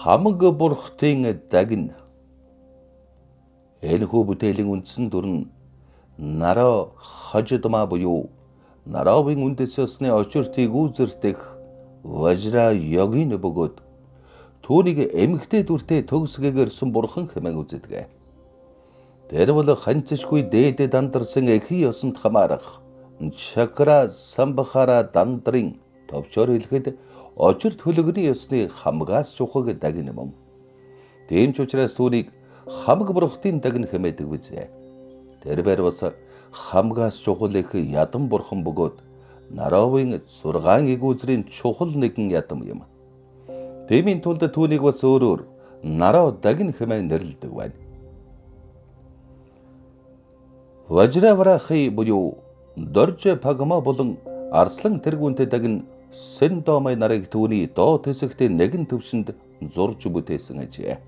Хамаг бурхтын дагна. Энэхүү бүтээлийн үндсэн дүр нь нараа хажидмаа буюу наравын үндэс ёсны очиртыг үзэрдэх Важра йогин бөгөөд түүнийг эмгтэй дүртэй төгсгэгэрсэн бурхан хэмээн үздэг. Тэр бол ханцшгүй дээдэд дандарсан эхийн ёсонд хамаарах чакра самбахара дандрын товчоор хэлэхэд очирт хөлөгний ёсны хамгаас чухаг дагна юм. Тийм ч учраас түүнийг хамаг бурхтын дагна хэмээдэг үзье. Тэрээр бас хамгаас чухал их ядан бурхан бөгөөд наравын 6 эгүүзрийн чухал нэгэн ядам юм. Тэмийн тулд түүнийг бас өөрөөр нараа дагна хэмээн нэрлэдэг байна. Важраварахи буюу дорж пагма болон арслан тэргүүнтэй дагна Сэндомай нарыг түүний доо тэсэгтээ нэгэн төвшөнд зурж бүтээсэн ажээ.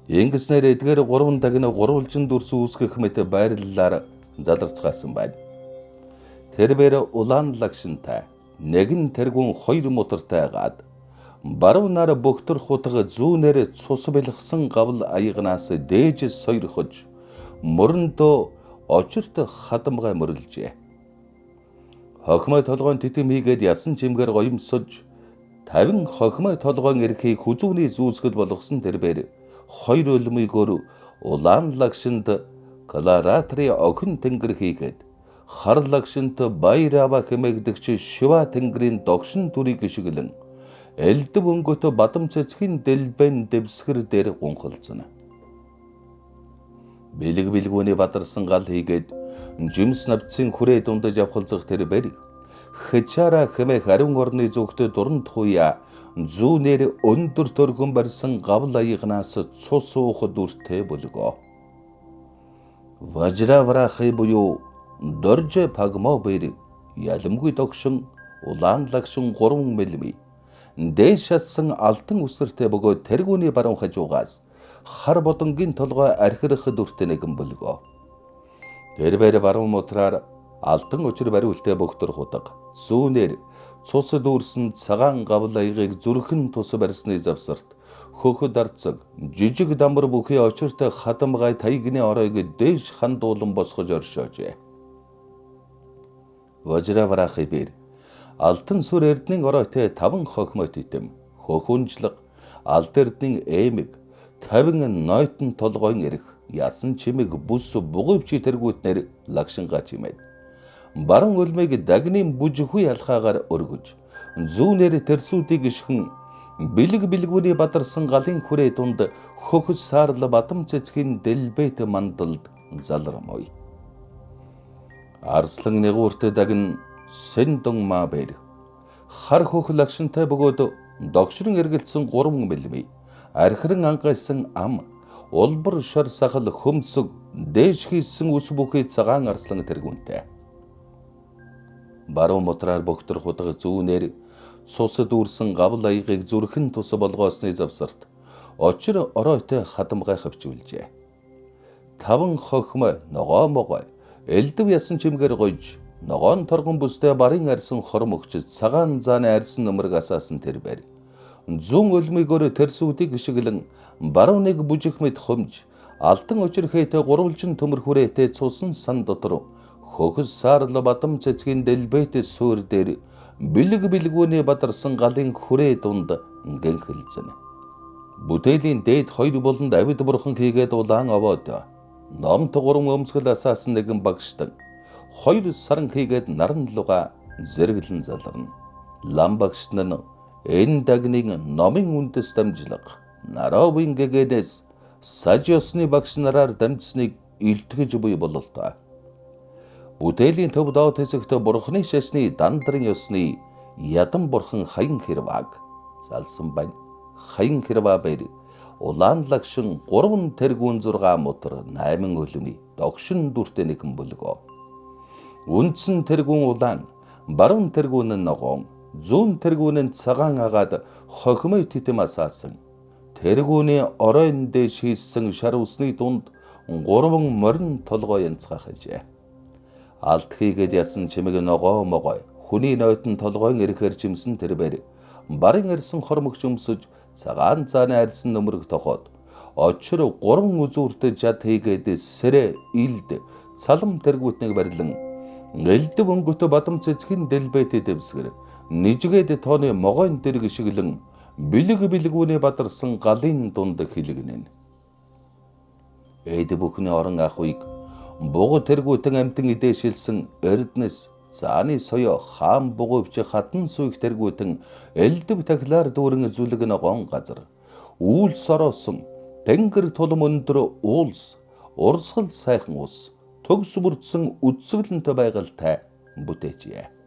Ингэснээр эдгээр 3 дагна гурвалжин дүрс үүсгэх мэт байрлалаар заларцгаасан байна. Тэрээр улаан лагшинтай нэгэн тэргүүн 2 мотортай гад баруун нар бөхтөр хутга зүүнээр цус бэлгсэн гавл аягнаас дээж сойрхож мөрөндөө очирт хадамгай мөрлжээ. Хохимой толгойн титэм хийгээд ясан чимгээр гоёмсож 50 хохимой толгойн эрхийг хүзүүний зүүсгэд болгосон тэрээр 2 өлмөйгөр улаан лагшинд Каларатри охин тэнгэр хийгээд хар лагшинт Байрава хэмээгдэгч Шива тэнгэрийн догшин дүрийг гიშгэлэн элдв өнгөт бадам цэцгийн дэлбэн дэвсгэр дээр гунхалцна. Бэлэг бэлгүүний бадарсан гал хийгээд жимс навцын хүрээ дундаж авхалцах тэрээр Хачара хэмээх ариун орны зүгт дуранд хуя зүүнээр өндөр төргөн барьсан гавл аягнаас цус уух дүртэй бөлгөө. Важраварахи буюу дорж пагма бэр яламгүй догшин улаан лагшин 3 мм дээш шатсан алтан үсэртэй бөгөөд тэргүүний баруун хажуугаас хар бодонгийн толгой архирах дүртэй нэгэн бөлгөө. Тэрээр баруун мотраар алтан учир бариултай бөхтөр хутга зүүнээр цус дүүрсэн цагаан гавл аягыг зүрхэн тус барьсны завсарт хөхөд арцаг жижиг дамбар бүхий очиртой хадамгай таягны оройг дээж хандуулан босгож оршоожээ. Важраварахи бэр алтан сүр эрдний оройтой 5 хохимой титэм хөхүнжлэг алт эрдний эмэг 50 нойтон толгойн эрх ясан чимэг бүс бугуйвчи тэргүүтнэр лагшингаа чимээд баруун өлмөйг дагнын бүжгүй алхаагаар өргөж зүүнээр тэрсүүдийг гიშгэн бэлэг бэлгүүний бадарсан галын хүрээ дунд хөхөс саарл бадам цэцгийн дэлбэт мандалд залрамой. Арслан нэгүүртэй дагн Сэндомай бэр хар хөх лагшинтай бөгөөд догшрон эргэлцсэн 3 мм архиран ангайсан ам улбар шар сахал хөмсөг дээш хийсэн ус бүхий цагаан арслан тэргүүнтэй. Баруун мотраар бөхтөр хутга зүүнээр цус дүүрсэн гавл аягыг зүрхэн тус болгоосны завсарт очир оройтой хадамгай хавчүүлжээ. 5 хохимой ногоо могой элдв ясан чимгээр гойж ногоон торгон бүстэй барын арьсан хором өгч цагаан зааны арьсан нөмрөг асаасан тэрээр зүүн өлмөйгөр тэрсүүдийг гიშгэлэн барууныг бүжих мэт хомж алтан учир хээтэй гурвалжин төмөр хүрээтэй цусан сан дотор хөхөс саарл бадам цэцгийн дэлбэт суур дээр бэлэг бэлгүүний бадарсан галын хүрээ дунд гэнхэлцэнэ. Бүтээлийн дээд 2 болонд авид бурхан хийгээд улаан овоод номт 3 өмсгөл асаасан нэгэн багштан 2 саран хийгээд наран луга зэрэглэн заларна. Лам багшт нь энэ дагнын номын үндэс дамжлага наравын гэгэнээс саж ёсны багш нараар дамжсныг илтгэж буй бололтой. Бүтээлийн төв доо тэсэгт бурхны шашны дандрын ёсны ядан бурхан хаян хэрваг залсан байна. Хаян хэрваа бэр улаан лагшин 3 тэргүүн 6 мотор 8 өлмөй догшин дүртэй нэгэн бөлгөө. Үндсэн тэргүүн улаан, баруун тэргүүн нь ногоон, зүүн тэргүүн нь цагаан агаад хохимой титэм асаасан. Тэргүүний оройн дээш хийсэн шар усны дунд 3 морин толгой янцгаах ажээ. Алт хийгээд ясан чимэг ногоо могой хүний нойтон толгойн эрэхэр жимсэн тэрээр барын ирсэн хормогч өмсөж цагаан цааны арьсан нөмрөг тохоод очир 3 үзүүртэй жад хийгээд сэрэ илд цалам тэргүүтнийг барилан элдв өнгөтө бадам цэцгийн дэлбэт дэвсгэр нижгээд тооны могойн дэрэг шиглэн бэлэг бэлгүүний бадарсан галын дунд хилэгнэн. Эд бүхний орон ахуйг бугу тэргүүтэн амтэн идээшилсэн эрдэнэс цааны соёо хаан бугуйвч хатан сүйх тэргүүтэн элдв тахилаар дүүрэн зүлгэн гон газар үүлс ороосон тэнгэр тулам өндөр уулс урсгал сайхан ус төгс бүрдсэн үдсгэлэнтэй байгальтай бүтээжээ.